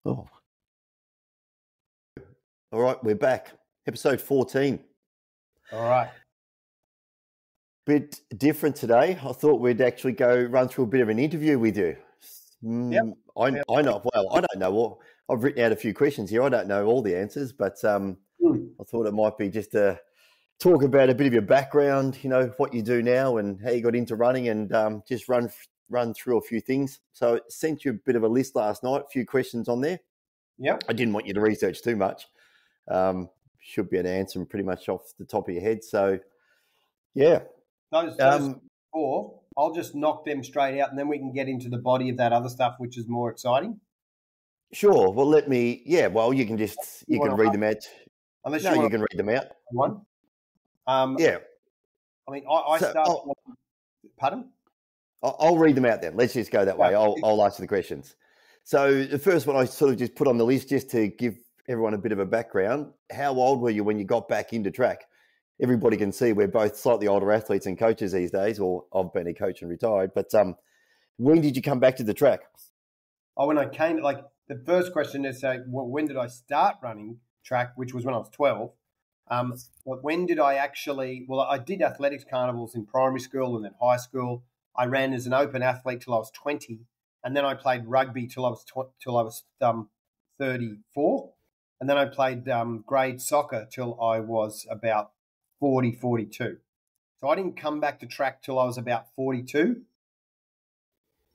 Oh, all right, we're back. Episode 14. All right. Bit different today. I thought we'd actually go run through a bit of an interview with you. Yep. I know. Well, I don't know all. I've written out a few questions here. I don't know all the answers, but I thought it might be just to talk about a bit of your background. You know, what you do now and how you got into running, and just run through a few things. So I sent you a bit of a list last night. A few questions on there. Yep. I didn't want you to research too much. Should be an answer pretty much off the top of your head. So, yeah. Those four, I'll just knock them straight out and then we can get into the body of that other stuff, which is more exciting. Sure. Well, you can read them out. Unless you can read them out. One. Yeah. I mean, I start. Pardon? I'll read them out then. Let's just go that way. I'll answer the questions. So the first one I sort of just put on the list just to give everyone a bit of a background. How old were you when you got back into track? Everybody can see we're both slightly older athletes and coaches these days, or I've been a coach and retired. But when did you come back to the track? Oh, when I came, the first question is, when did I start running track, which was when I was 12. But when did I actually, I did athletics carnivals in primary school and then high school. I ran as an open athlete till I was 20. And then I played rugby till I was 34. And then I played grade soccer till I was about 40, 42. So I didn't come back to track till I was about 42.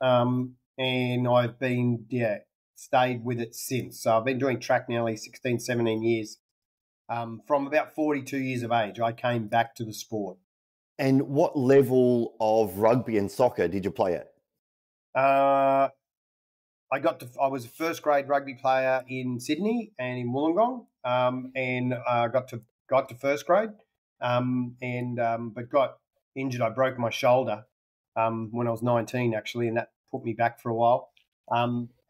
And I've been, stayed with it since. So I've been doing track nearly 16, 17 years. From about 42 years of age, I came back to the sport. And what level of rugby and soccer did you play at? I was a first grade rugby player in Sydney and in Wollongong, and got to first grade, but got injured. I broke my shoulder when I was 19, actually, and that put me back for a while.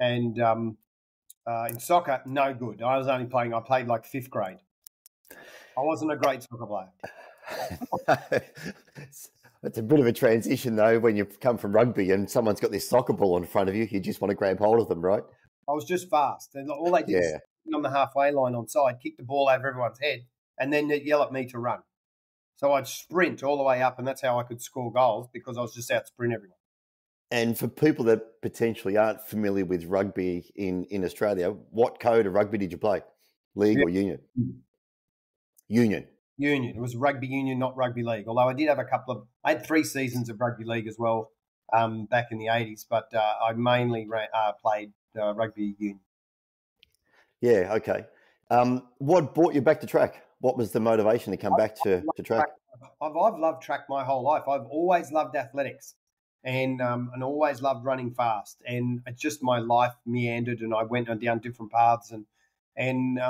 In soccer, no good. I played like fifth grade. I wasn't a great soccer player. It's a bit of a transition, though, when you come from rugby and someone's got this soccer ball in front of you. You just want to grab hold of them, right? I was just fast. And all they did was on the halfway line on side, kick the ball over everyone's head, and then they'd yell at me to run. So I'd sprint all the way up, and that's how I could score goals, because I was just out sprint everyone. And for people that potentially aren't familiar with rugby in Australia, what code of rugby did you play? League or union? Union. Union. It was rugby union, not rugby league. Although I did have I had 3 seasons of rugby league as well back in the 80s, but I mainly played rugby union. Yeah, okay. What brought you back to track? What was the motivation to come back to track? I've loved track my whole life. I've always loved athletics and always loved running fast. And it's just my life meandered and I went down different paths. And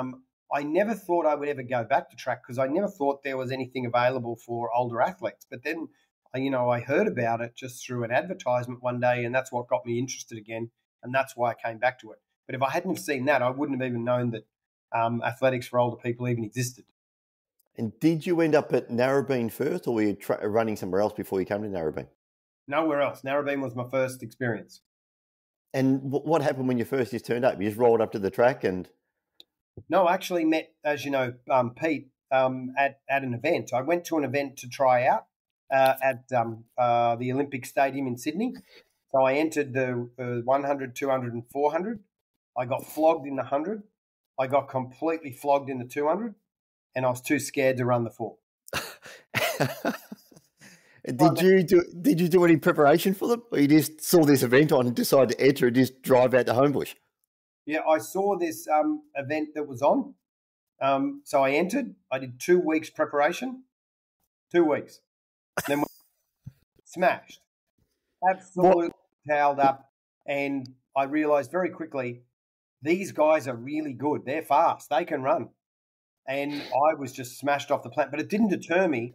I never thought I would ever go back to track because I never thought there was anything available for older athletes. But then, I heard about it just through an advertisement one day, and that's what got me interested again, and that's why I came back to it. But if I hadn't seen that, I wouldn't have even known that athletics for older people even existed. And did you end up at Narrabeen first, or were you running somewhere else before you came to Narrabeen? Nowhere else. Narrabeen was my first experience. And what happened when you first just turned up? You just rolled up to the track and... No, I actually met, as you know, Pete at an event. I went to an event to try out at the Olympic Stadium in Sydney. So I entered the 100, 200 and 400. I got flogged in the 100. I got completely flogged in the 200. And I was too scared to run the 4. Did you do any preparation for them? Or you just saw this event on and decided to enter and just drive out to Homebush? Yeah, I saw this event that was on. So I entered. I did 2 weeks preparation. 2 weeks. Then smashed. Absolutely toweled up. And I realized very quickly, these guys are really good. They're fast. They can run. And I was just smashed off the planet. But it didn't deter me.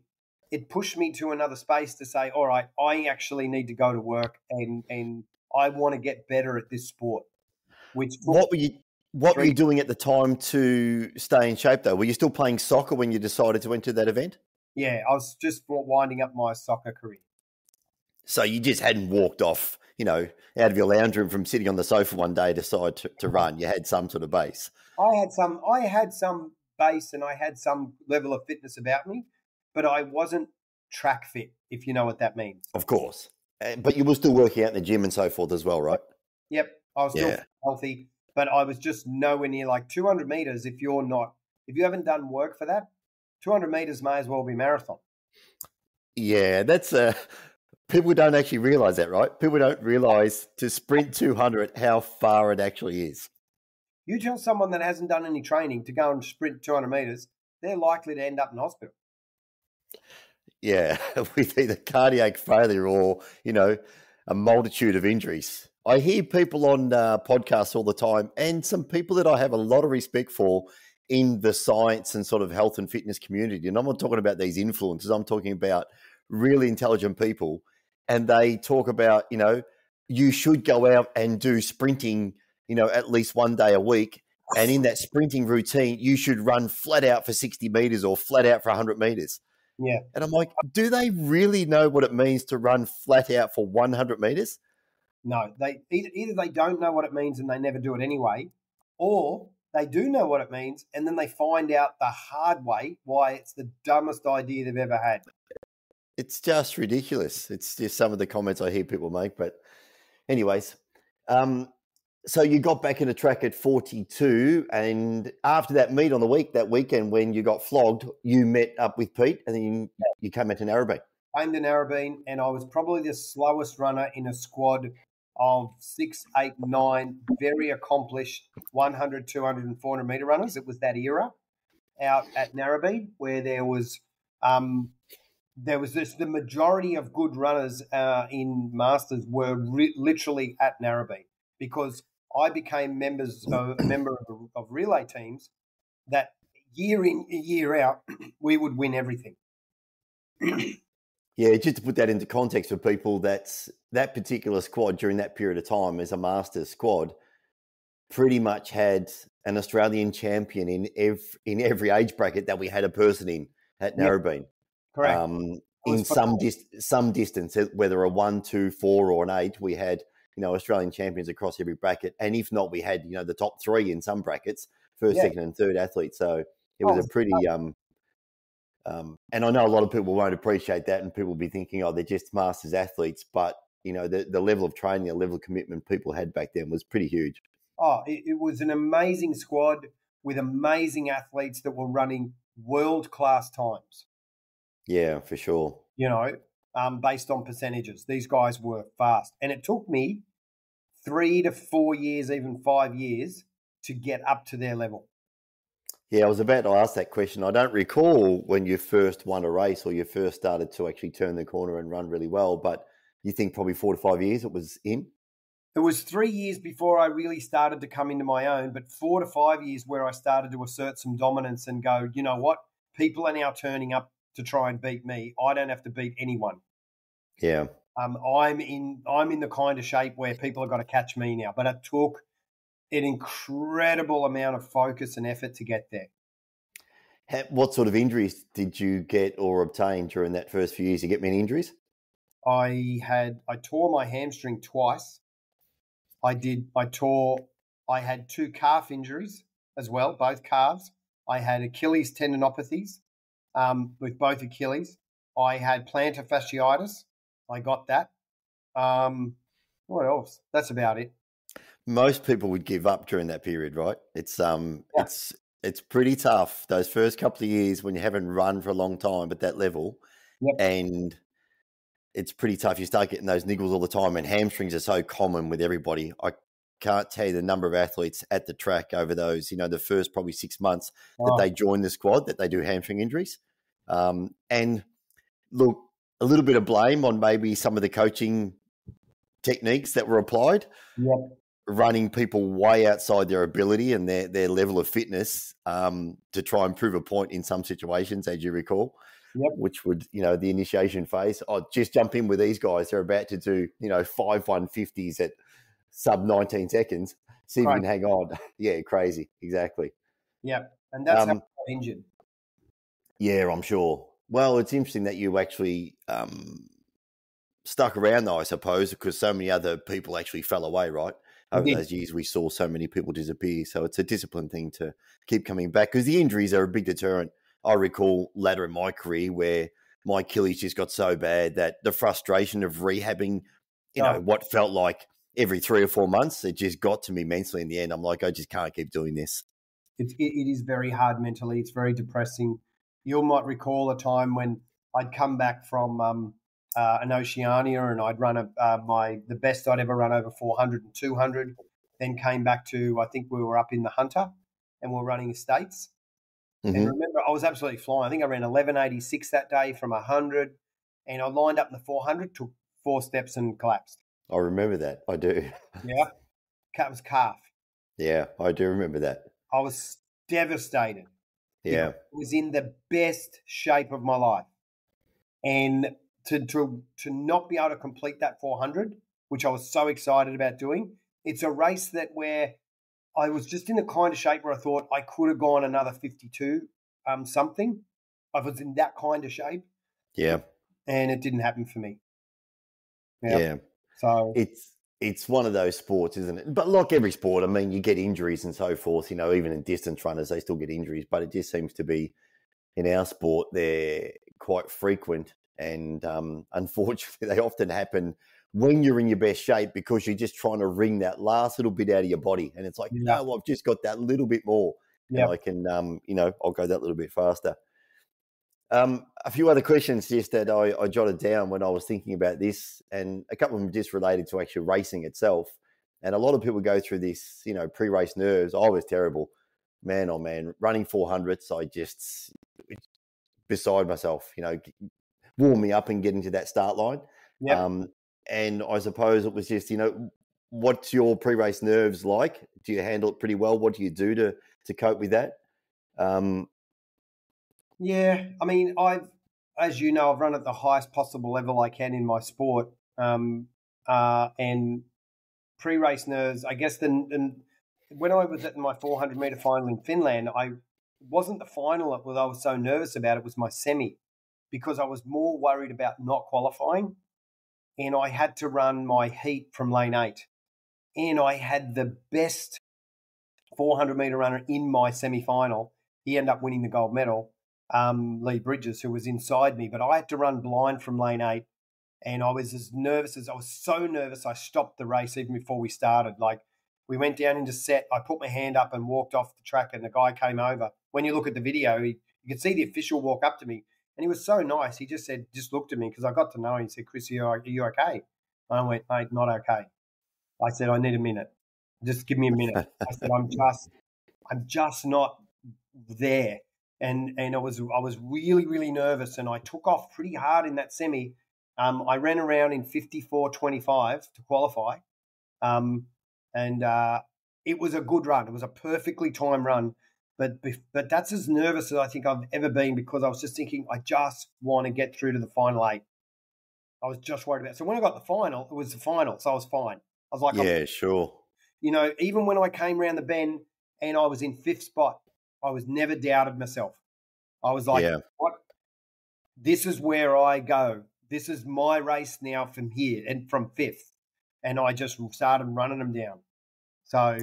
It pushed me to another space to say, all right, I actually need to go to work and I want to get better at this sport. What were you doing at the time to stay in shape, though? Were you still playing soccer when you decided to enter that event? Yeah, I was just winding up my soccer career. So you just hadn't walked off out of your lounge room from sitting on the sofa one day, decide to run. You had some sort of base. I had some base and I had some level of fitness about me, but I wasn't track fit, if you know what that means. Of course. But you were still working out in the gym and so forth as well, right? Yep. I was still healthy, but I was just nowhere near like 200 meters. If you haven't done work for that, 200 meters may as well be marathon. Yeah, that's people don't actually realize that, right? People don't realize to sprint 200 how far it actually is. You tell someone that hasn't done any training to go and sprint 200 meters, they're likely to end up in hospital. Yeah, with either cardiac failure or, a multitude of injuries. I hear people on podcasts all the time, and some people that I have a lot of respect for in the science and sort of health and fitness community. And I'm not talking about these influencers. I'm talking about really intelligent people. And they talk about, you should go out and do sprinting, at least one day a week. And in that sprinting routine, you should run flat out for 60 meters or flat out for 100 meters. Yeah. And I'm like, do they really know what it means to run flat out for 100 meters? No, either they don't know what it means and they never do it anyway, or they do know what it means and then they find out the hard way why it's the dumbest idea they've ever had. It's just ridiculous. It's just some of the comments I hear people make. But anyways, so you got back in the track at 42, and after that meet on that weekend when you got flogged, you met up with Pete, and then you came out to Narrabeen. Came to Narrabeen, and I was probably the slowest runner in a squad of 6, 8, 9 very accomplished 100, 200, and 400 meter runners. It was that era out at Narrabeen where there was just the majority of good runners in Masters were literally at Narrabeen, because I became a member of relay teams that year in, year out, we would win everything. Yeah, just to put that into context for people, that particular squad during that period of time as a Masters squad pretty much had an Australian champion in every age bracket that we had a person in at Narrabeen. Correct. In some distance, whether a 1, 2, 4 or an 8, we had Australian champions across every bracket, and if not, we had the top 3 in some brackets, first, second, and third athletes. So it was a pretty and I know a lot of people won't appreciate that, and people will be thinking, oh, they're just Masters athletes, but the level of training, the level of commitment people had back then was pretty huge. Oh, it was an amazing squad with amazing athletes that were running world-class times. Yeah, for sure. Based on percentages. These guys were fast. And it took me 3 to 4 years, even 5 years, to get up to their level. Yeah, I was about to ask that question. I don't recall when you first won a race or you first started to actually turn the corner and run really well, but you think probably 4 to 5 years it was in? It was 3 years before I really started to come into my own, but 4 to 5 years where I started to assert some dominance and go, you know what? People are now turning up to try and beat me. I don't have to beat anyone. Yeah. I'm in the kind of shape where people have got to catch me now. But it took an incredible amount of focus and effort to get there. What sort of injuries did you get or obtain during that first few years? Did you get many injuries? I tore my hamstring twice. I had 2 calf injuries as well, both calves. I had Achilles tendinopathies with both Achilles. I had plantar fasciitis. I got that. What else? That's about it. Most people would give up during that period, right? It's pretty tough those first couple of years when you haven't run for a long time at that level, and it's pretty tough. You start getting those niggles all the time, and hamstrings are so common with everybody. I can't tell you the number of athletes at the track over those, the first probably 6 months that they join the squad, that they do hamstring injuries. And look, a little bit of blame on maybe some of the coaching techniques that were applied, running people way outside their ability and their level of fitness to try and prove a point in some situations, as you recall, which would, the initiation phase, just jump in with these guys. They're about to do, 5 150s at sub 19 seconds. See if you can hang on. Yeah, crazy. Exactly. Yeah, and that's how I got injured. Yeah, I'm sure. Well, it's interesting that you actually stuck around though, I suppose, because so many other people actually fell away, right? Over those years, we saw so many people disappear. So it's a discipline thing to keep coming back because the injuries are a big deterrent. I recall later in my career where my Achilles just got so bad that the frustration of rehabbing, what felt like every 3 or 4 months, it just got to me mentally in the end. I'm like, I just can't keep doing this. It is very hard mentally. It's very depressing. You might recall a time when I'd come back from an Oceania and I'd run the best I'd ever run over 400 and 200, then came back to, I think we were up in the Hunter and we were running estates. Mm-hmm. And remember, I was absolutely flying. I think I ran 1186 that day from 100 and I lined up in the 400, took 4 steps and collapsed. I remember that. I do. Yeah. It was calf. Yeah, I do remember that. I was devastated. Yeah. I was in the best shape of my life. And to not be able to complete that 400, which I was so excited about doing, it's a race where I was just in the kind of shape where I thought I could have gone another 52 something. I was in that kind of shape. Yeah. And it didn't happen for me. Yeah. So it's one of those sports, isn't it? But like every sport, I mean, you get injuries and so forth, even in distance runners, they still get injuries, but it just seems to be in our sport, they're quite frequent. And unfortunately, they often happen when you're in your best shape because you're just trying to wring that last little bit out of your body. And it's like, no, I've just got that little bit more. Yeah. And I can, I'll go that little bit faster. A few other questions just that I jotted down when I was thinking about this, and a couple of them just related to actually racing itself. And a lot of people go through this, pre-race nerves. I was terrible. Man, oh man, running 400s, I just beside myself, warm me up and get into that start line. Yep. And I suppose it was just, what's your pre-race nerves like? Do you handle it pretty well? What do you do to cope with that? Yeah, I mean, as you know, I've run at the highest possible level I can in my sport. And pre-race nerves, I guess when I was at my 400-meter final in Finland, I wasn't the final that I was so nervous about. It was my semi, because I was more worried about not qualifying. And I had to run my heat from lane 8. And I had the best 400-meter runner in my semi-final. He ended up winning the gold medal, Lee Bridges, who was inside me. But I had to run blind from lane 8. And I was as nervous I was so nervous, I stopped the race even before we started. Like, we went down into set. I put my hand up and walked off the track, and the guy came over. When you look at the video, you could see the official walk up to me. And he was so nice. He just looked at me because I got to know him. He said, "Chris, are you okay?" And I went, "Mate, not okay." I said, "I need a minute. Just give me a minute." I said, I'm just not there. And I was really, really nervous, and I took off pretty hard in that semi. I ran around in 54:25 to qualify. And it was a good run. It was a perfectly timed run. But that's as nervous as I think I've ever been, because I was just thinking, I just want to get through to the final 8. I was just worried about it. So when I got the final, it was the final, so I was fine. I was like, yeah, sure. Even when I came around the bend and I was in 5th spot, I was never doubted myself. I was like, what? This is where I go. This is my race now from here and from 5th. And I just started running them down. So...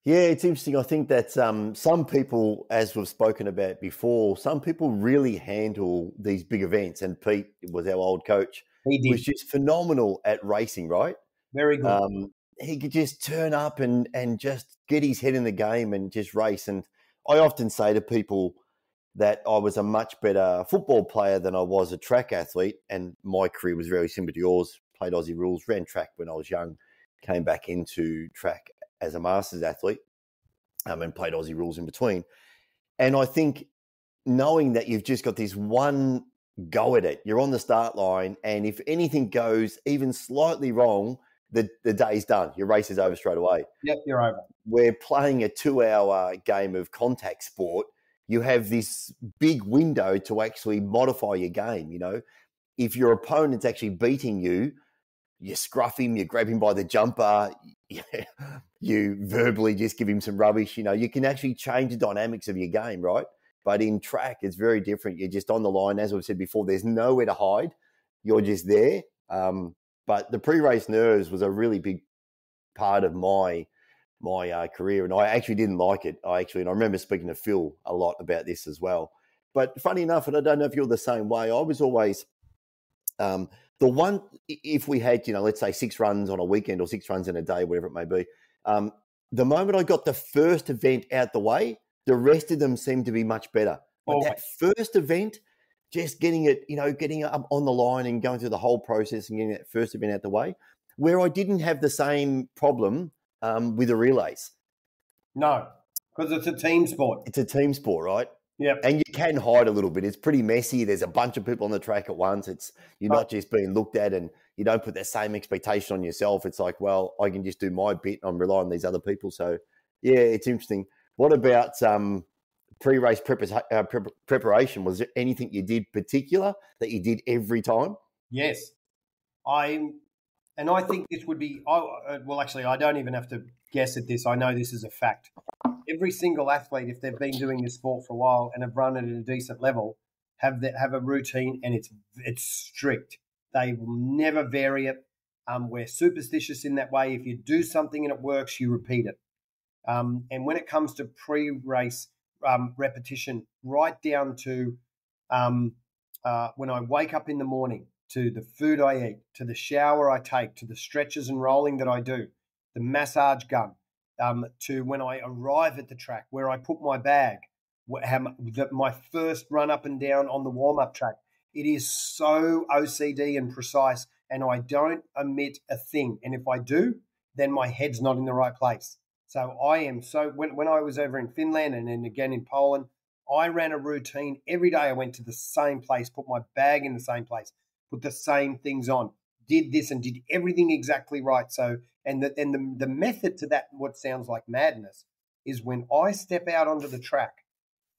yeah, it's interesting. I think that some people, as we've spoken about before, some people really handle these big events. And Pete was our old coach. He did. Was just phenomenal at racing, right? Very good. He could just turn up and just get his head in the game and just race. And I often say to people that I was a much better football player than I was a track athlete. And my career was very similar to yours. Played Aussie rules, ran track when I was young, came back into track as a masters athlete, and played Aussie rules in between. And I think knowing that you've just got this one go at it, you're on the start line, and if anything goes even slightly wrong, the day's done. Your race is over straight away. Yep, you're over. We're playing a 2-hour game of contact sport. You have this big window to actually modify your game. If your opponent's actually beating you, you scruff him, you grab him by the jumper, you verbally just give him some rubbish. You can actually change the dynamics of your game, right? But in track, it's very different. You're just on the line. As we've said before, there's nowhere to hide. You're just there. But the pre-race nerves was a really big part of my career, and I actually didn't like it. And I remember speaking to Phil a lot about this as well. But funny enough, and I don't know if you're the same way, I was always the one, if we had, let's say 6 runs on a weekend or 6 runs in a day, whatever it may be, the moment I got the first event out the way, the rest of them seemed to be much better. But that first event, just getting it, getting up on the line and going through the whole process and getting that first event out the way, where I didn't have the same problem with the relays. No, because it's a team sport. It's a team sport, right? Yeah. And you can hide a little bit. It's pretty messy. There's a bunch of people on the track at once. You're not just being looked at, and you don't put that same expectation on yourself. It's like, well, I can just do my bit. I'm relying on these other people. So, yeah, it's interesting. What about pre-race preparation? Was there anything you did particular that you did every time? Yes. I think this would be, well, actually, I don't even have to guess at this. I know this is a fact. Every single athlete, if they've been doing this sport for a while and have run it at a decent level, have a routine, and it's strict. They will never vary it. We're superstitious in that way. If you do something and it works, you repeat it. And when it comes to pre-race repetition, right down to when I wake up in the morning, to the food I eat, to the shower I take, to the stretches and rolling that I do, the massage gun, to when I arrive at the track, where I put my bag, my first run up and down on the warm-up track. It is so OCD and precise, and I don't omit a thing. And if I do, then my head's not in the right place. So I am when I was over in Finland and then again in Poland, I ran a routine. Every day I went to the same place, put my bag in the same place, put the same things on, did this and did everything exactly right. So, and the method to that, what sounds like madness, is when I step out onto the track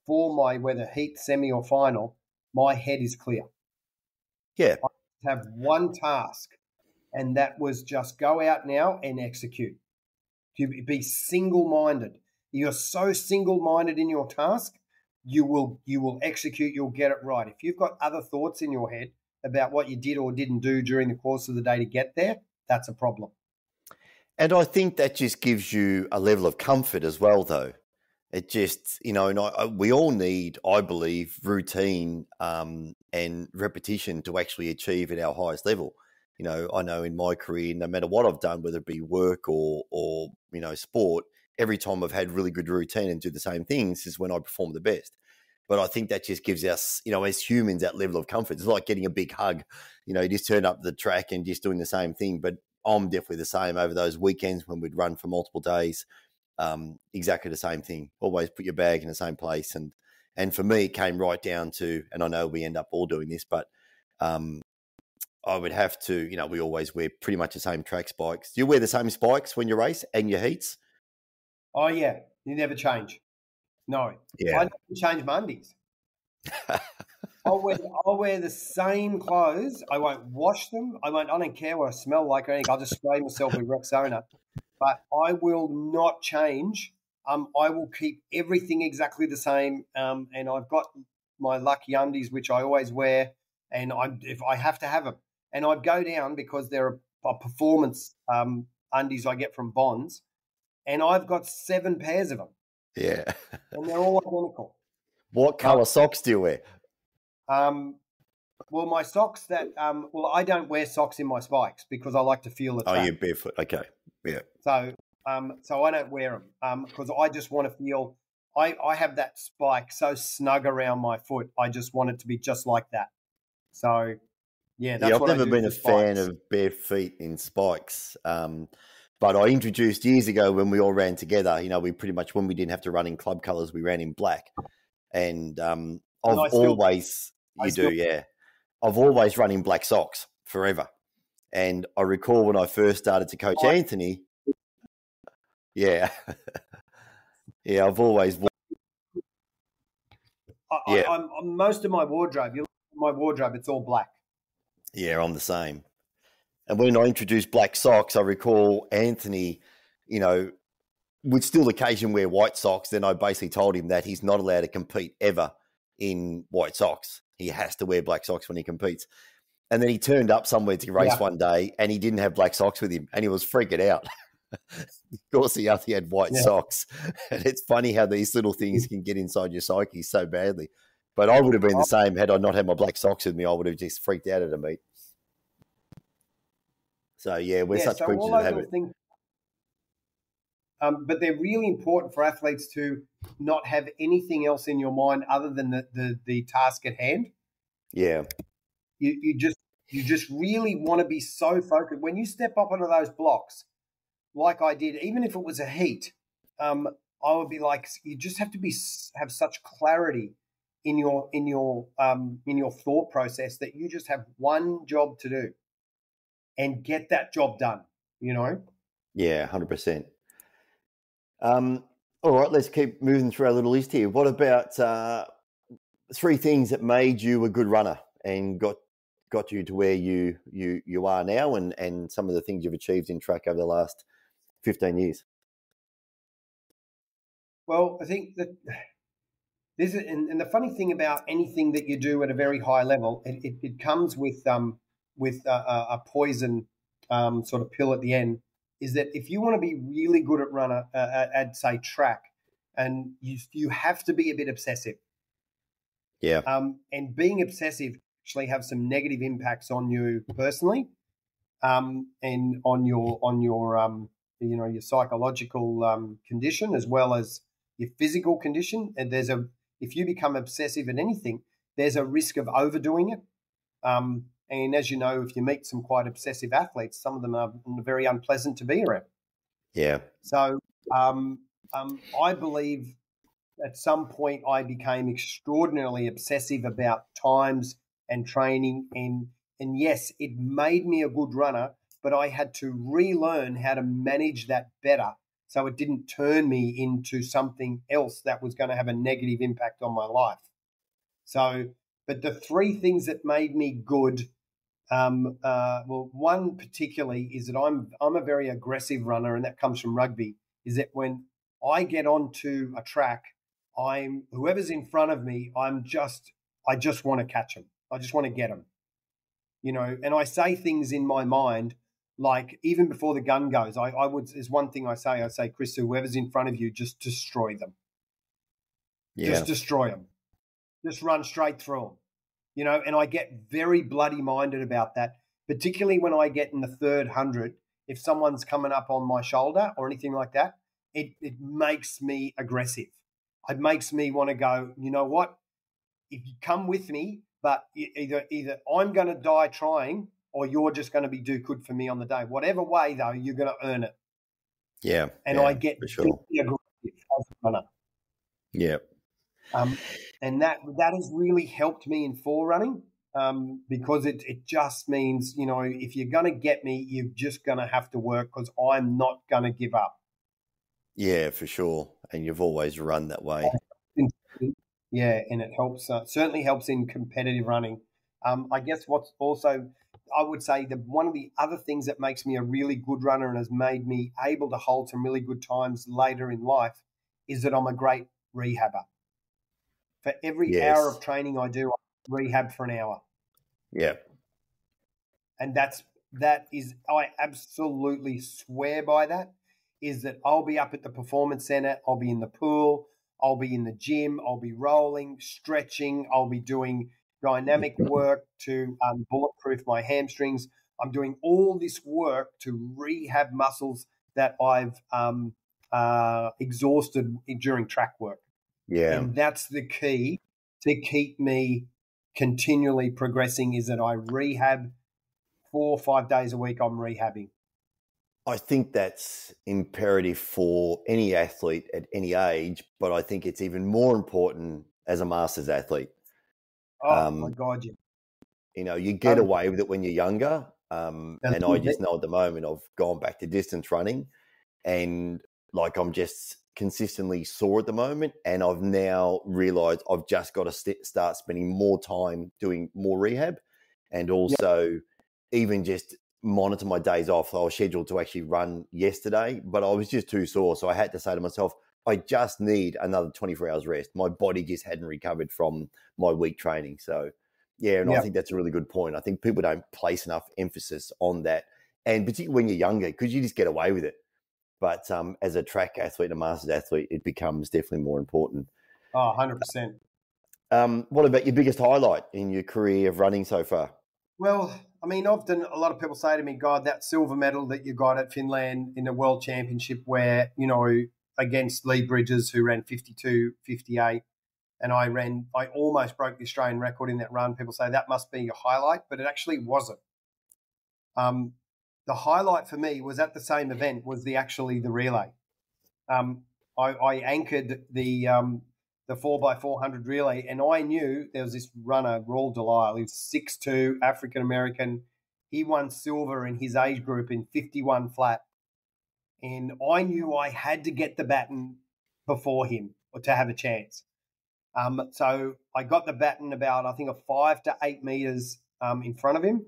for my, whether heat, semi or final, my head is clear. Yeah. I have one task, and that was just go out now and execute. To be single-minded. You're so single-minded in your task, you will execute, you'll get it right. If you've got other thoughts in your head about what you did or didn't do during the course of the day to get there, that's a problem. And I think that just gives you a level of comfort as well, though. It just, and we all need, I believe, routine and repetition to actually achieve at our highest level. I know in my career, no matter what I've done, whether it be work or sport, every time I've had really good routine and do the same things is when I perform the best. But I think that just gives us, as humans, that level of comfort. It's like getting a big hug. You just turn up the track and just doing the same thing. But I'm definitely the same over those weekends when we'd run for multiple days. Exactly the same thing. Always put your bag in the same place. And for me, it came right down to, and I know we end up all doing this, but I would have to, we always wear pretty much the same track spikes. Do you wear the same spikes when you race and your heats? Oh, yeah. You never change. No. Yeah. I never change my undies. I'll wear the same clothes. I won't wash them. I don't care what I smell like or anything. I'll just spray myself with Rexona. But I will not change. I will keep everything exactly the same. And I've got my lucky undies, which I always wear. And if I have to have them. And I'd go down because they're a performance undies I get from Bonds. And I've got 7 pairs of them. Yeah. And they're all identical. What colour socks do you wear? Well, my socks that I don't wear socks in my spikes because I like to feel the track. Oh, you're barefoot. Okay. Yeah. So I don't wear them because I just want to feel I have that spike so snug around my foot. I just want it to be just like that. So, yeah, that's I've what never I do been a fan spikes. of bare feet in spikes. But I introduced years ago when we all ran together, we pretty much, when we didn't have to run in club colours, we ran in black. And I've always run in black socks forever. And I recall when I first started to coach Anthony. Yeah. Yeah, I've always. I'm most of my wardrobe, you look at my wardrobe, it's all black. Yeah, I'm the same. And when I introduced black socks, I recall Anthony, would still occasionally wear white socks. Then I basically told him that he's not allowed to compete ever in white socks. He has to wear black socks when he competes. And then he turned up somewhere to race Yeah. one day and he didn't have black socks with him and he was freaking out. Of course, he had white socks. And it's funny how these little things can get inside your psyche so badly. But I would have been the same had I not had my black socks with me. I would have just freaked out at a meet. So, yeah, we're such creatures of habit. Things, but they're really important for athletes to not have anything else in your mind other than the task at hand. Yeah. You just really want to be so focused. When you step up onto those blocks, like I did, even if it was a heat, I would be like, you just have to have such clarity in your thought process that you just have one job to do and get that job done, you know? Yeah, 100%. All right, let's keep moving through our little list here. What about 3 things that made you a good runner and got you to where you are now, and some of the things you've achieved in track over the last 15 years? Well, I think that this is, and the funny thing about anything that you do at a very high level, it comes with a poison sort of pill at the end. Is that if you want to be really good at say track, and you have to be a bit obsessive. Yeah. And being obsessive actually have some negative impacts on you personally, and on your your psychological condition as well as your physical condition. And if you become obsessive at anything, there's a risk of overdoing it. And as you know, if you meet some quite obsessive athletes, some of them are very unpleasant to be around. Yeah. So I believe at some point I became extraordinarily obsessive about times and training. And yes, it made me a good runner, but I had to relearn how to manage that better so it didn't turn me into something else that was going to have a negative impact on my life. So, but the 3 things that made me good, well, one particularly is that I'm a very aggressive runner, and that comes from rugby, is that when I get onto a track, whoever's in front of me, I just want to catch them. I just want to get them, and I say things in my mind, like even before the gun goes, there's one thing I say, Chris, whoever's in front of you, just destroy them. Yeah. Just destroy them. Just run straight through them, and I get very bloody minded about that, particularly when I get in the third 100. If someone's coming up on my shoulder or anything like that, it makes me aggressive. It makes me want to go, you know what? If you come with me, but either I'm going to die trying or you're just going to be do good for me on the day. Whatever way, though, you're going to earn it. Yeah. And I get really aggressive as a runner. Yeah. And that has really helped me in forerunning, because it just means, if you're going to get me, you're just going to have to work, because I'm not going to give up. Yeah, for sure. And you've always run that way. Yeah, and it helps. Certainly helps in competitive running. I guess what's also, I would say, one of the other things that makes me a really good runner and has made me able to hold some really good times later in life is that I'm a great rehabber. For every hour of training I do, I rehab for an hour. Yeah. And that is, I absolutely swear by that, is that I'll be up at the performance center, I'll be in the pool, I'll be in the gym, I'll be rolling, stretching, I'll be doing dynamic work to bulletproof my hamstrings. I'm doing all this work to rehab muscles that I've exhausted during track work. Yeah. And that's the key to keep me continually progressing, is that I rehab 4 or 5 days a week. I'm rehabbing. I think that's imperative for any athlete at any age, but I think it's even more important as a masters athlete. Oh, my God, yeah. You get away with it when you're younger. And I just know at the moment I've gone back to distance running, and I'm just consistently sore at the moment. And I've now realized I've just got to start spending more time doing more rehab, and also even just monitor my days off. I was scheduled to actually run yesterday, but I was just too sore. So I had to say to myself, I just need another 24 hours rest. My body just hadn't recovered from my week training. So Yeah, and I Yeah. think that's a really good point. I think people don't place enough emphasis on that, and particularly when you're younger, because you just get away with it. But as a track athlete, a masters athlete, it becomes definitely more important. Oh, 100%. What about your biggest highlight in your career of running so far? Well, I mean, often a lot of people say to me, God, that silver medal that you got at Finland in the World Championship where, against Lee Bridges, who ran 52:58, and I almost broke the Australian record in that run. People say that must be your highlight, but it actually wasn't. The highlight for me was at the same event was the relay. I anchored the 4x400 relay, and I knew there was this runner, Raul Delisle. He's 6'2", African American. He won silver in his age group in 51 flat, and I knew I had to get the baton before him or to have a chance. So I got the baton about, I think, 5 to 8 meters in front of him.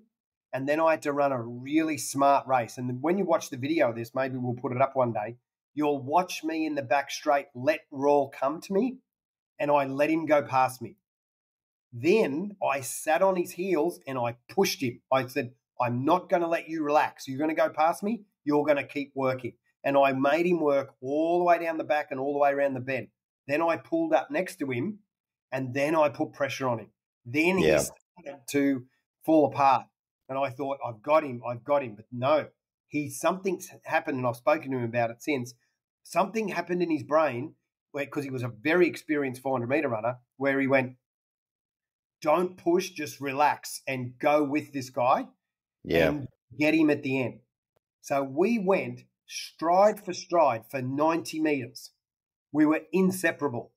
And then I had to run a really smart race. And when you watch the video of this, maybe we'll put it up one day, you'll watch me in the back straight, let Raul come to me, and I let him go past me. Then I sat on his heels and I pushed him. I said, I'm not going to let you relax. You're going to go past me. You're going to keep working. And I made him work all the way down the back and all the way around the bend. Then I pulled up next to him, and then I put pressure on him. Then he started to fall apart. And I thought, I've got him. But no, something's happened, and I've spoken to him about it since. Something happened in his brain, because he was a very experienced 400-meter runner, where he went, don't push, just relax and go with this guy and get him at the end. So we went stride for stride for 90 meters. We were inseparable.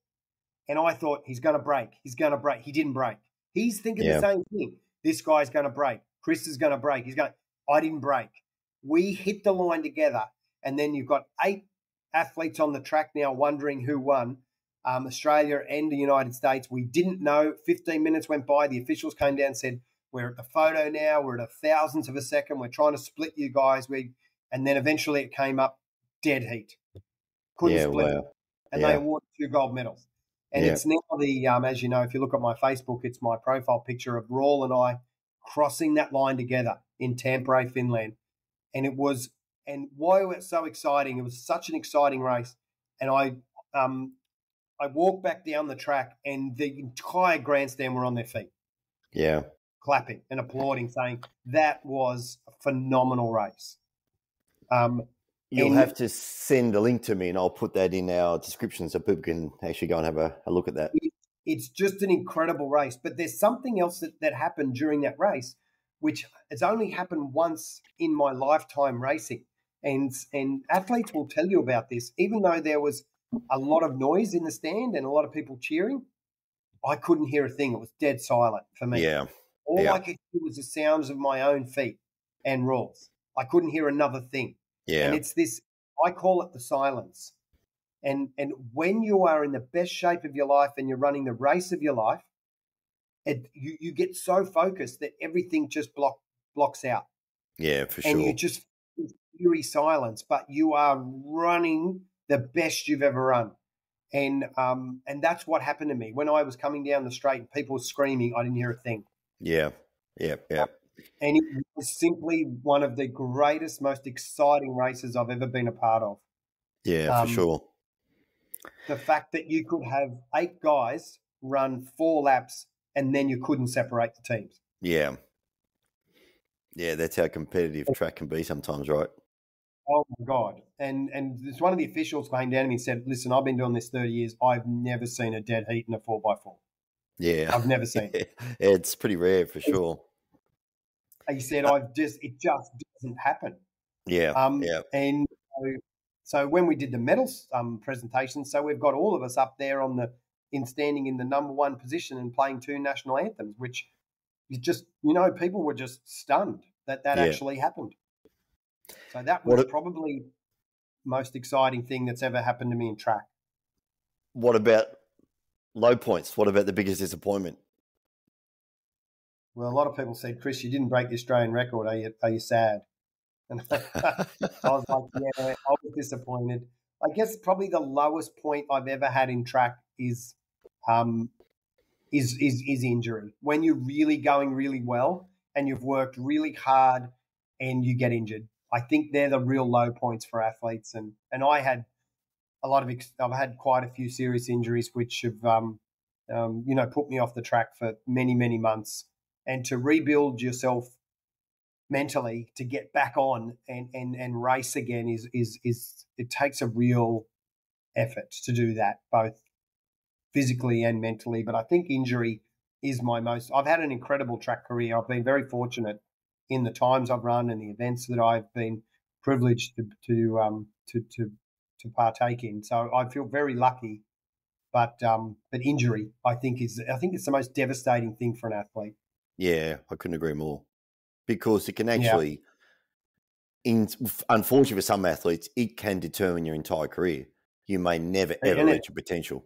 And I thought, he's going to break. He didn't break. He's thinking the same thing. This guy's going to break. Chris is going to break. I didn't break. We hit the line together. And then you've got 8 athletes on the track now wondering who won, Australia and the United States. We didn't know. 15 minutes went by. The officials came down and said, we're at the photo now. We're at a thousandth of a second. We're trying to split you guys. And then eventually it came up dead heat. Couldn't split it. And they awarded 2 gold medals. And it's now as you know, if you look at my Facebook, it's my profile picture of Raul and I crossing that line together in Tampere, Finland. And why was it so exciting? It was such an exciting race. And I walked back down the track, and the entire grandstand were on their feet. Yeah. Clapping and applauding, saying that was a phenomenal race. You'll have to send a link to me, and I'll put that in our description so people can actually go and have a look at that. It's just an incredible race. But there's something else that happened during that race, which has only happened once in my lifetime racing. And athletes will tell you about this. Even though there was a lot of noise in the stand and a lot of people cheering, I couldn't hear a thing. It was dead silent for me. Yeah. All I could hear was the sounds of my own feet and Rawls. I couldn't hear another thing. Yeah. And it's this, I call it the silence. And when you are in the best shape of your life and you're running the race of your life, you get so focused that everything just blocks out. Yeah, for sure. And you just eerie silence, but you are running the best you've ever run. And that's what happened to me. When I was coming down the straight and people were screaming, I didn't hear a thing. Yeah. And it was simply one of the greatest, most exciting races I've ever been a part of. Yeah, for sure. The fact that you could have 8 guys run 4 laps and then you couldn't separate the teams. Yeah. Yeah, that's how competitive track can be sometimes, right? Oh, my God. And it's one of the officials came down to me and said, listen, I've been doing this 30 years. I've never seen a dead heat in a 4x4. Yeah. I've never seen it. It's pretty rare for sure. He said, it just doesn't happen. Yeah. And so when we did the medals presentation, so we've got all of us up there standing in the number 1 position and playing 2 national anthems, which is just, people were just stunned that actually happened. So that was probably the most exciting thing that's ever happened to me in track. What about low points? What about the biggest disappointment? Well, a lot of people said, Chris, you didn't break the Australian record. Are you sad? And I was like, yeah, I was disappointed. I guess probably the lowest point I've ever had in track is is injury. When you're really going really well and you've worked really hard and you get injured, I think they're the real low points for athletes. And I had I've had quite a few serious injuries which have put me off the track for many, many months. And to rebuild yourself mentally to get back on and race again is it takes a real effort to do that, both physically and mentally. But I think injury is I've had an incredible track career. I've been very fortunate in the times I've run and the events that I've been privileged to partake in. So I feel very lucky. But injury, I think it's the most devastating thing for an athlete. Yeah, I couldn't agree more, because it can actually, unfortunately for some athletes, it can determine your entire career. You may never ever reach your potential.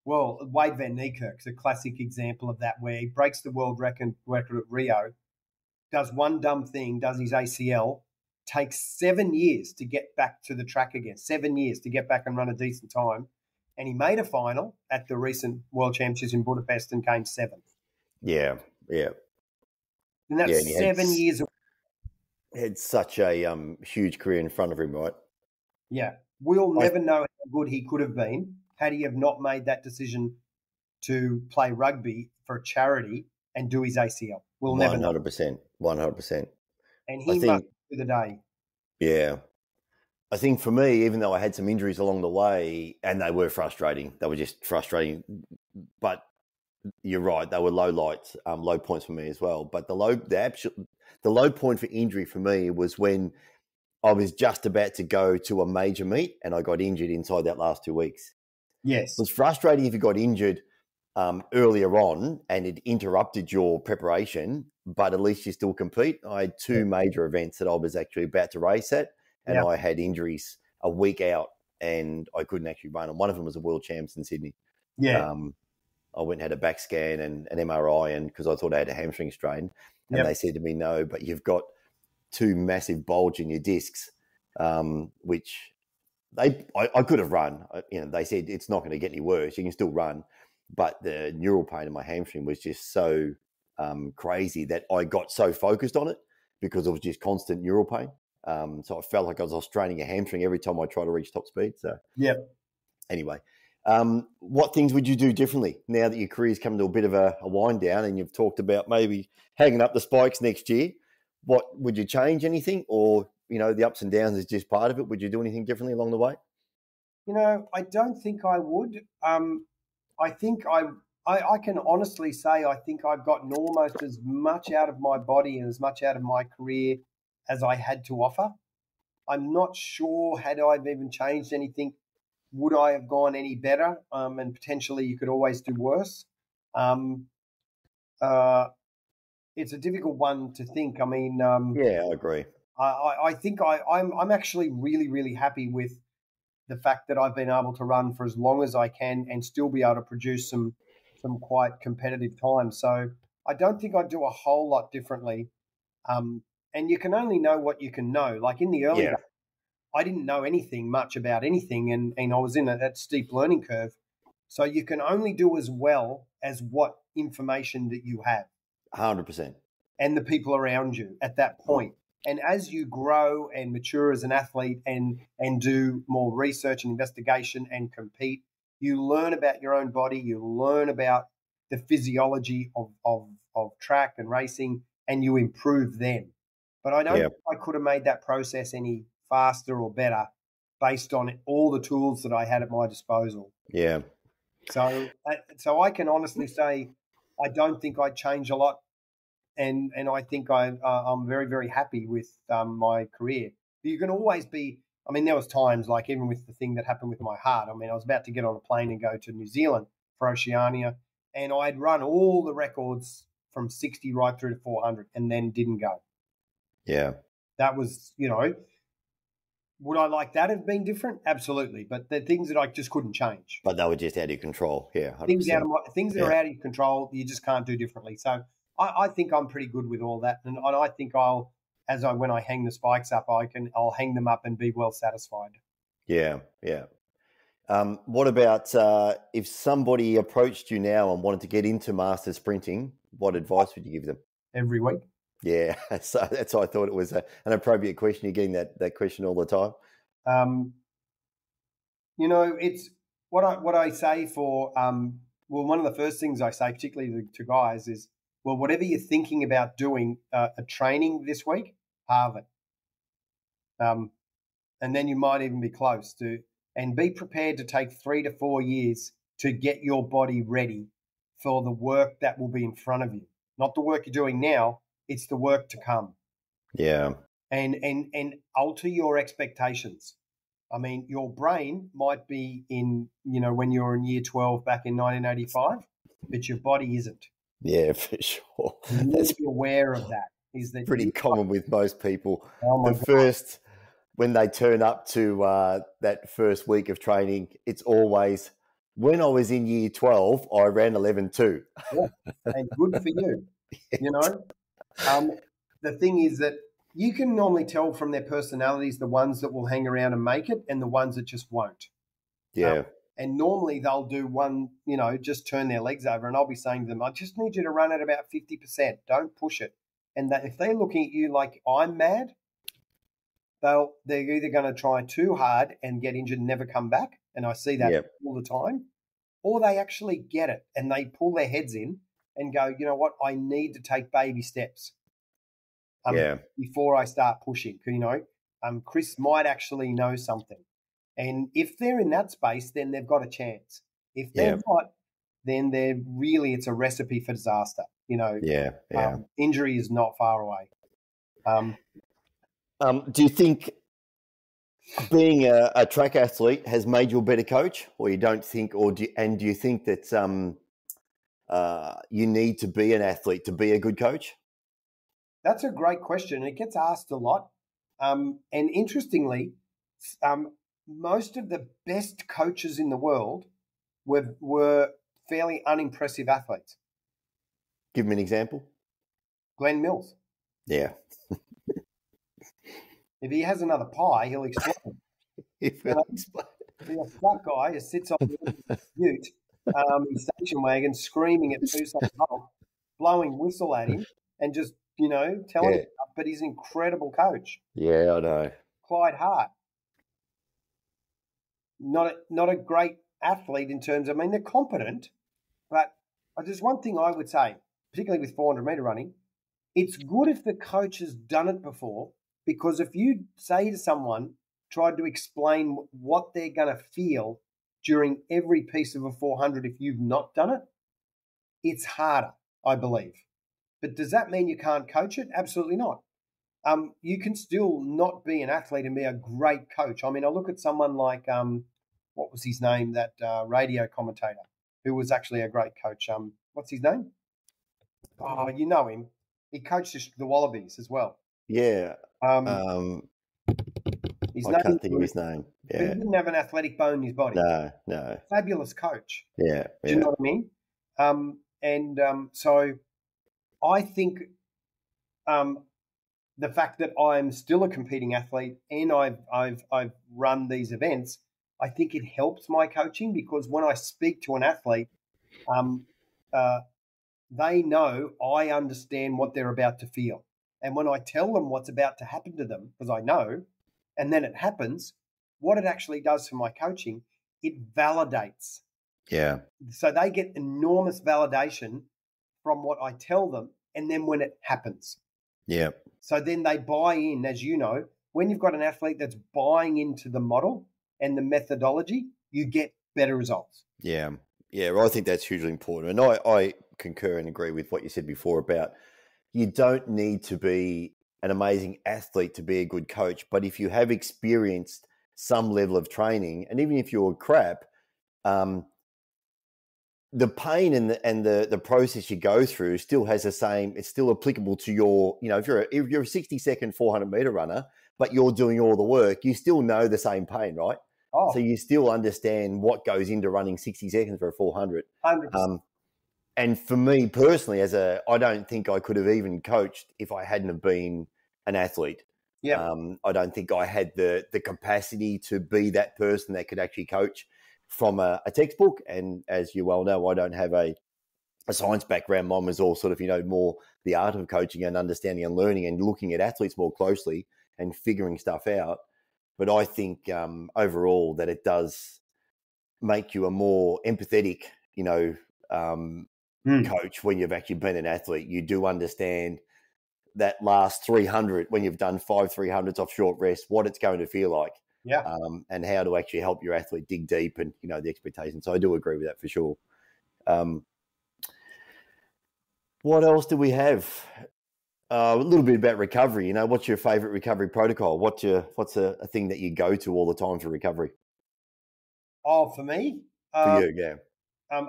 Well, Wade van Niekerk's a classic example of that, where he breaks the world record at Rio, does one dumb thing, does his ACL, takes 7 years to get back to the track again, 7 years to get back and run a decent time. And he made a final at the recent World Championships in Budapest and came seventh. Yeah. And that's 7 years. He had such a huge career in front of him, right? Yeah. We'll never know how good he could have been had he have not made that decision to play rugby for a charity and do his ACL. We'll never know. 100%. And he must do the day. Yeah. I think for me, even though I had some injuries along the way, and they were frustrating, they were just frustrating, but you're right, they were low points for me as well. But the low point for injury for me was when I was just about to go to a major meet and I got injured inside that last 2 weeks. Yes. It was frustrating if you got injured earlier on and it interrupted your preparation, but at least you still compete. I had two major events that I was actually about to race at, and I had injuries a week out and I couldn't actually run. And one of them was a world champs in Sydney. Yeah. I went and had a back scan and an MRI, and because I thought I had a hamstring strain, and they said to me, no, but you've got two massive bulge in your discs, which I could have run. They said it's not going to get any worse. You can still run. But the neural pain in my hamstring was just so crazy that I got so focused on it because it was just constant neural pain. So I felt like I was straining a hamstring every time I tried to reach top speed. So anyway, what things would you do differently now that your career's come to a bit of a wind down and you've talked about maybe hanging up the spikes next year? What would you change anything, or the ups and downs is just part of it? Would you do anything differently along the way? I don't think I would. I think I can honestly say I think I've gotten almost as much out of my body and as much out of my career as I had to offer. I'm not sure had I even changed anything, would I have gone any better? And potentially you could always do worse. It's a difficult one to think. I mean, I agree. I think I'm actually really, really happy with the fact that I've been able to run for as long as I can and still be able to produce some quite competitive times. So I don't think I'd do a whole lot differently. And you can only know what you can know. Like in the early days, I didn't know anything much about anything, and I was in that steep learning curve. So you can only do as well as what information that you have. 100%. And the people around you at that point. And as you grow and mature as an athlete and do more research and investigation and compete, you learn about your own body, you learn about the physiology of track and racing, and you improve then. But I don't think I could have made that process any faster or better based on all the tools that I had at my disposal. Yeah. So I can honestly say I don't think I'd change a lot. And I think I'm very, very happy with my career. You can always be, I mean, there was times like even with the thing that happened with my heart, I mean, I was about to get on a plane and go to New Zealand for Oceania, and I'd run all the records from 60 right through to 400 and then didn't go. Yeah. That was, would I like that have been different? Absolutely. But the things that I just couldn't change. But they were just out of control. Yeah. 100%. Things that are out of your control, you just can't do differently. So I think I'm pretty good with all that, and I think when I hang the spikes up, I'll hang them up and be well satisfied. Yeah. What about if somebody approached you now and wanted to get into master sprinting, what advice would you give them? Every week. Yeah, so that's why I thought it was an appropriate question. You're getting that question all the time. It's what I say for one of the first things I say, particularly to guys, is, well, whatever you're thinking about doing a training this week, halve it. And then you might even be close to, and be prepared to take 3 to 4 years to get your body ready for the work that will be in front of you. Not the work you're doing now, it's the work to come. Yeah. And alter your expectations. I mean, your brain might be in, when you're in year 12 back in 1985, but your body isn't. Yeah, for sure. You need to be aware of that. Is that pretty common with most people. Oh the first, when they turn up to that first week of training, it's always, when I was in year 12, I ran 11.2. Yeah, and good for you. The thing is that you can normally tell from their personalities the ones that will hang around and make it and the ones that just won't. Yeah. And normally they'll do one, just turn their legs over, and I'll be saying to them, I just need you to run at about 50%. Don't push it. And that if they're looking at you like I'm mad, they're either going to try too hard and get injured and never come back. And I see that all the time. Or they actually get it and they pull their heads in and go, you know what, I need to take baby steps before I start pushing. Chris might actually know something. And if they're in that space, then they've got a chance. If they're not, then it's a recipe for disaster. Injury is not far away. Do you think being a track athlete has made you a better coach, or you don't think, do you think that you need to be an athlete to be a good coach? That's a great question. It gets asked a lot. And interestingly, most of the best coaches in the world were fairly unimpressive athletes. Give me an example. Glenn Mills. Yeah. If he has another pie, he'll explode. He's a flat guy who sits on the ute, his station wagon, screaming at Tucson Hulk, blowing whistle at him, and just, telling him, but he's an incredible coach. Yeah, I know. Clyde Hart. Not a great athlete in terms of, they're competent, but there's one thing I would say, particularly with 400-meter running, it's good if the coach has done it before, because if you say to someone, try to explain what they're going to feel during every piece of a 400 if you've not done it, it's harder, I believe. But does that mean you can't coach it? Absolutely not. You can still not be an athlete and be a great coach. I look at someone like, what was his name, that radio commentator who was actually a great coach. What's his name? Oh, you know him. He coached the Wallabies as well. Yeah. I can't think of his name. Yeah. He didn't have an athletic bone in his body. No. Fabulous coach. Yeah. Do you know what I mean? So I think the fact that I'm still a competing athlete and I've run these events, I think it helps my coaching, because when I speak to an athlete, they know I understand what they're about to feel. And when I tell them what's about to happen to them, because I know, and then it happens, what it actually does for my coaching, it validates. Yeah. So they get enormous validation from what I tell them, and then when it happens. Yeah. So then they buy in, as you know, when you've got an athlete that's buying into the model and the methodology, you get better results. Yeah. Yeah, well, I think that's hugely important. And I concur and agree with what you said before about you don't need to be an amazing athlete to be a good coach. But if you have experienced some level of training, and even if you're crap, the pain and the process you go through still has the same, it's still applicable to your, if you're a 60-second 400-meter runner, but you're doing all the work, you still know the same pain, right? Oh. So you still understand what goes into running 60 seconds for a 400. 100%. And for me personally, I don't think I could have even coached if I hadn't have been an athlete. Yeah. I don't think I had the capacity to be that person that could actually coach, from a textbook. And as you well know, I don't have a science background. Mine was all sort of, more the art of coaching and understanding and learning and looking at athletes more closely and figuring stuff out. But I think overall that it does make you a more empathetic, coach when you've actually been an athlete. You do understand that last 300, when you've done 5 300s off short rest, what it's going to feel like. Yeah. And how to actually help your athlete dig deep and, the expectations. So I do agree with that for sure. What else do we have? A little bit about recovery. What's your favorite recovery protocol? What's a thing that you go to all the time for recovery? Oh, for me? For you, yeah.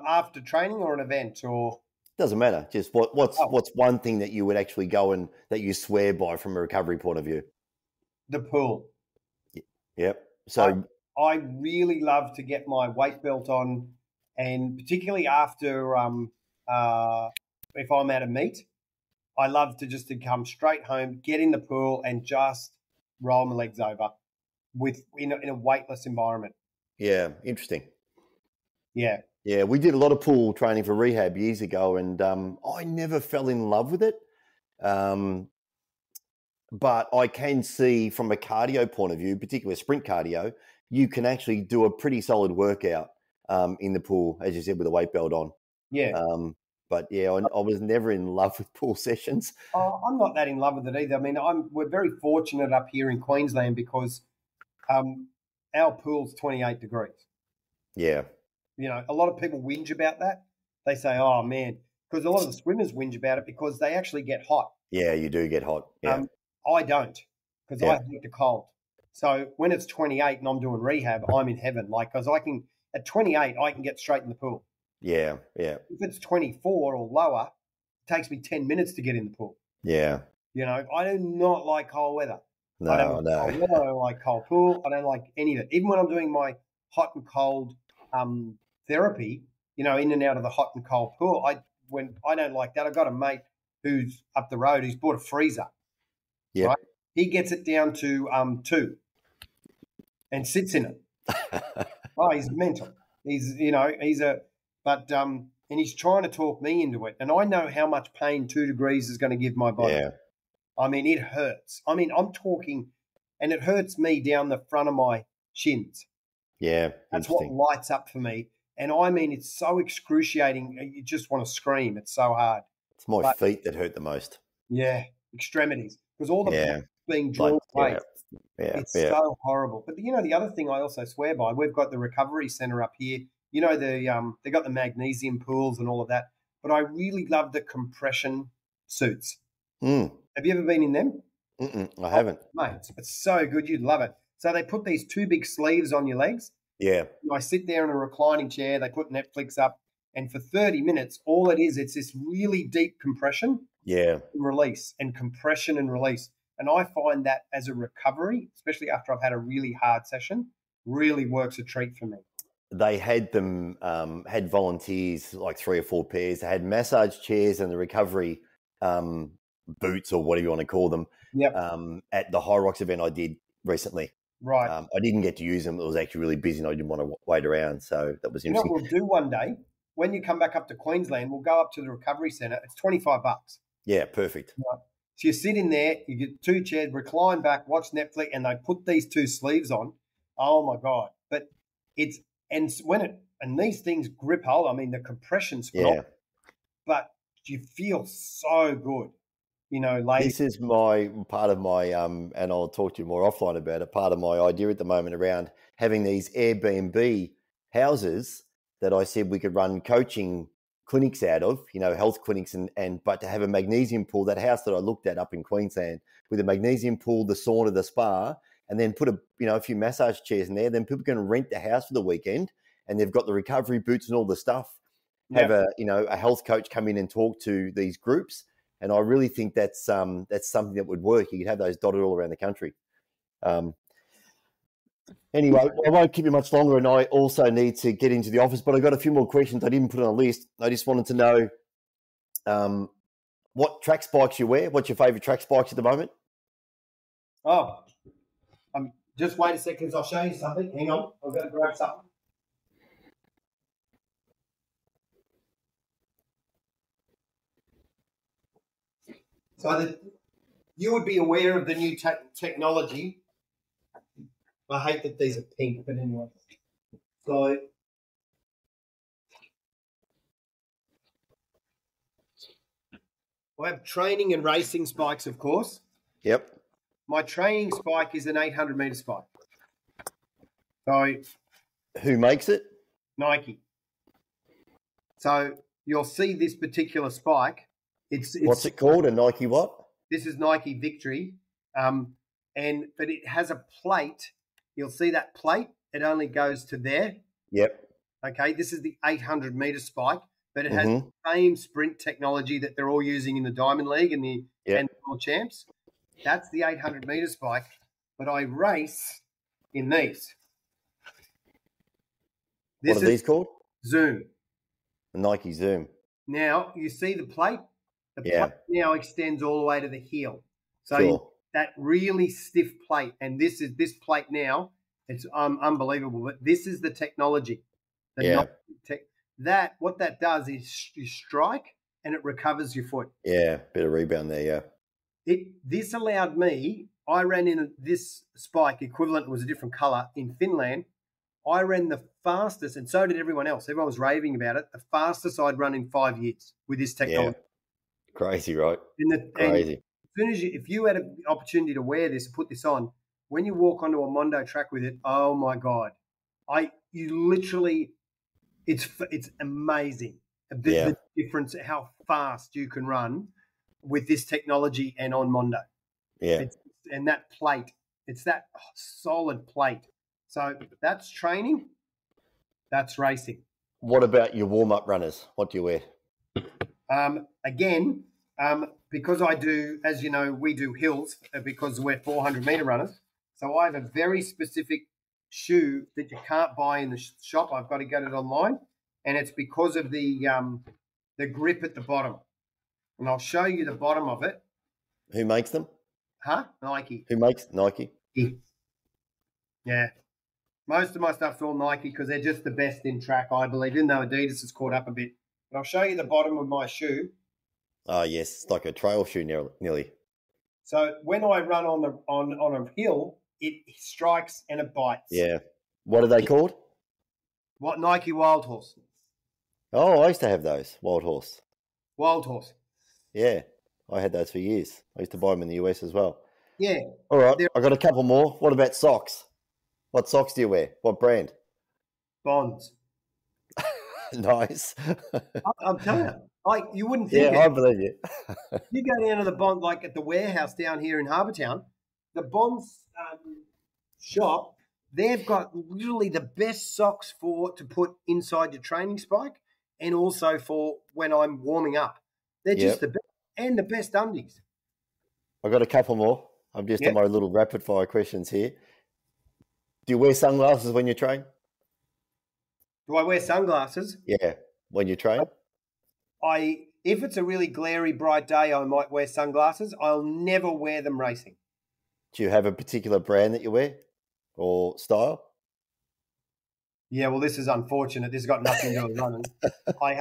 After training or an event, or doesn't matter. Just what's one thing that you would actually go and that you swear by from a recovery point of view? The pool. Yep. So I really love to get my weight belt on, and particularly after if I'm at a meet, I love to come straight home, get in the pool, and just roll my legs over in a weightless environment. Yeah, interesting. Yeah. Yeah, we did a lot of pool training for rehab years ago, and I never fell in love with it. But I can see from a cardio point of view, particularly sprint cardio, you can actually do a pretty solid workout in the pool, as you said, with a weight belt on. Yeah. But yeah, I was never in love with pool sessions. I'm not that in love with it either. I mean, we're very fortunate up here in Queensland because our pool's 28 degrees. Yeah. A lot of people whinge about that. They say, oh, man, because a lot of the swimmers whinge about it because they actually get hot. Yeah, you do get hot. Yeah. I don't, because I hate the cold. So when it's 28 and I'm doing rehab, I'm in heaven. Because at 28, I can get straight in the pool. Yeah, yeah. If it's 24 or lower, it takes me 10 minutes to get in the pool. Yeah. I do not like cold weather. No, I don't like cold pool. I don't like any of it. Even when I'm doing my hot and cold therapy, in and out of the hot and cold pool, I don't like that. I've got a mate who's up the road who's bought a freezer. Yeah. Right? He gets it down to 2 and sits in it. Oh, he's mental. And he's trying to talk me into it. And I know how much pain 2 degrees is going to give my body. Yeah. I mean, it hurts. I mean, I'm talking, and it hurts me down the front of my shins. Yeah. That's what lights up for me. And I mean, it's so excruciating. You just want to scream. It's so hard. It's my feet that hurt the most. Yeah. Extremities. Because all the blood being drawn away. Yeah. It's so horrible. But the other thing I also swear by, we've got the recovery centre up here. They got the magnesium pools and all of that. But I really love the compression suits. Mm. Have you ever been in them? I haven't. Mate, it's so good. You'd love it. So they put these 2 big sleeves on your legs. Yeah. I sit there in a reclining chair. They put Netflix up. And for 30 minutes, all it is, it's this really deep compression. Yeah. And release and compression and release. And I find that as a recovery, especially after I've had a really hard session, really works a treat for me. They had them, had volunteers, like 3 or 4 pairs. They had massage chairs and the recovery boots or whatever you want to call them at the High Rocks event I did recently. Right. I didn't get to use them. It was actually really busy and I didn't want to wait around. So that was interesting. What we'll do one day, when you come back up to Queensland, we'll go up to the recovery centre. It's $25. Yeah, perfect. Right. So you sit in there, you get 2 chairs, recline back, watch Netflix, and they put these 2 sleeves on. Oh my God. But and these things grip hold. I mean, the compression's phenomenal. But you feel so good. This is part of my, and I'll talk to you more offline about it, part of my idea at the moment around having these Airbnb houses that I said we could run coaching clinics out of, health clinics, but to have a magnesium pool, that house that I looked at up in Queensland with a magnesium pool, the sauna, the spa, and then put a few massage chairs in there. Then people can rent the house for the weekend and they've got the recovery boots and all the stuff. Have a health coach come in and talk to these groups. And I really think that's something that would work. You could have those dotted all around the country. Anyway, I won't keep you much longer, and I also need to get into the office, but I've got a few more questions I didn't put on a list. I just wanted to know what track spikes you wear. What's your favourite track spikes at the moment? Oh, just wait a second. I'll show you something. Hang on. I've got to grab something. So you would be aware of the new technology. I hate that these are pink, but anyway. So I have training and racing spikes, of course. Yep. My training spike is an 800-meter spike. So who makes it? Nike. So you'll see this particular spike. It's what's it called? A Nike what? This is Nike Victory, but it has a plate. You'll see that plate. It only goes to there. Yep. Okay, this is the 800-meter spike, but it has the same sprint technology that they're all using in the Diamond League and the World Champs. That's the 800-meter spike, but I race in these. What are these called? Zoom. The Nike Zoom. Now, you see the plate? The plate now extends all the way to the heel. So sure. That really stiff plate, and this plate now, it's unbelievable. But this is the technology. What that does is you strike and it recovers your foot. Yeah, bit of rebound there, This allowed me, I ran in this spike, equivalent was a different colour, in Finland. I ran the fastest, and so did everyone else. Everyone was raving about it. The fastest I'd run in 5 years with this technology. Yeah. Crazy, right? Crazy. As soon as if you had an opportunity to wear this, put this on, when you walk onto a Mondo track with it, oh my God, you literally, it's amazing. The difference, how fast you can run with this technology and on Mondo. Yeah. And that plate, it's that solid plate. So that's training, that's racing. What about your warm-up runners? What do you wear? Because I do, as you know, we do hills because we're 400-meter runners. So I have a very specific shoe that you can't buy in the shop. I've got to get it online, and it's because of the grip at the bottom. And I'll show you the bottom of it. Who makes them? Nike. Who makes Nike? Yeah. Most of my stuff's all Nike because they're just the best in track, I believe, even though Adidas has caught up a bit. But I'll show you the bottom of my shoe. Oh, yes. It's like a trail shoe nearly. So when I run on a hill, it strikes and it bites. Yeah. What are they called? What? Nike Wild Horse. Oh, I used to have those. Wild Horse. Wild Horse. Yeah. I had those for years. I used to buy them in the US as well. Yeah. All right. I got a couple more. What about socks? What socks do you wear? What brand? Bonds. Nice. I'm telling you, you wouldn't think I believe you. You go down to the Bond, like at the warehouse down here in Harbour Town, the Bonds shop, they've got literally the best socks to put inside your training spike and also for when I'm warming up. They're just the best, and the best undies. I've got a couple more. I'm just on my little rapid fire questions here. Do you wear sunglasses when you train? Do I wear sunglasses? Yeah, when you train? If it's a really glary, bright day, I might wear sunglasses. I'll never wear them racing. Do you have a particular brand that you wear or style? Yeah, well, this is unfortunate. This has got nothing to do with running. I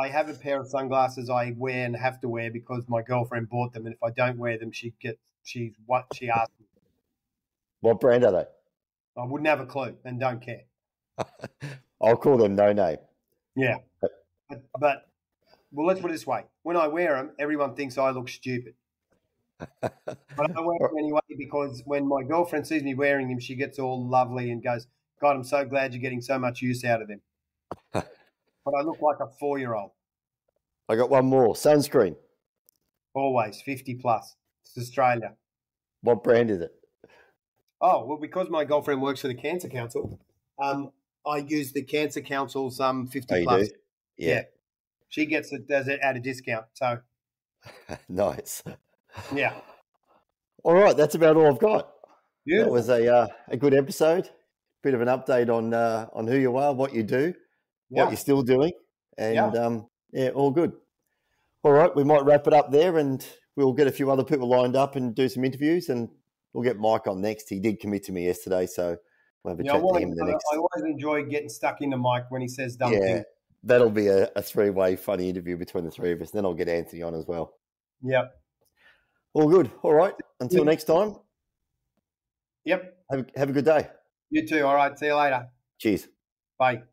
have a pair of sunglasses I wear and have to wear because my girlfriend bought them, and if I don't wear them, she asks me. What brand are they? I wouldn't have a clue and don't care. I'll call them no name. Yeah. But let's put it this way. When I wear them, everyone thinks I look stupid. But I wear them anyway because when my girlfriend sees me wearing them, she gets all lovely and goes, God, I'm so glad you're getting so much use out of them. But I look like a 4-year-old. I got one more. Sunscreen. Always, 50 plus. It's Australia. What brand is it? Oh, well, because my girlfriend works for the Cancer Council, I use the Cancer Council's 50 plus. Do? Yeah. She does it at a discount. So nice. Yeah. All right, that's about all I've got. Beautiful. That was a good episode. Bit of an update on who you are, what you do, what you're still doing, and all good. All right, we might wrap it up there, and we'll get a few other people lined up and do some interviews, and we'll get Mike on next. He did commit to me yesterday, so we'll have a chat to him in the next. I always enjoy getting stuck into Mike when he says dumb things. That'll be a three-way funny interview between the three of us. Then I'll get Anthony on as well. Yep. All good. All right. Until next time. Yep. Have a good day. You too. All right. See you later. Cheers. Bye.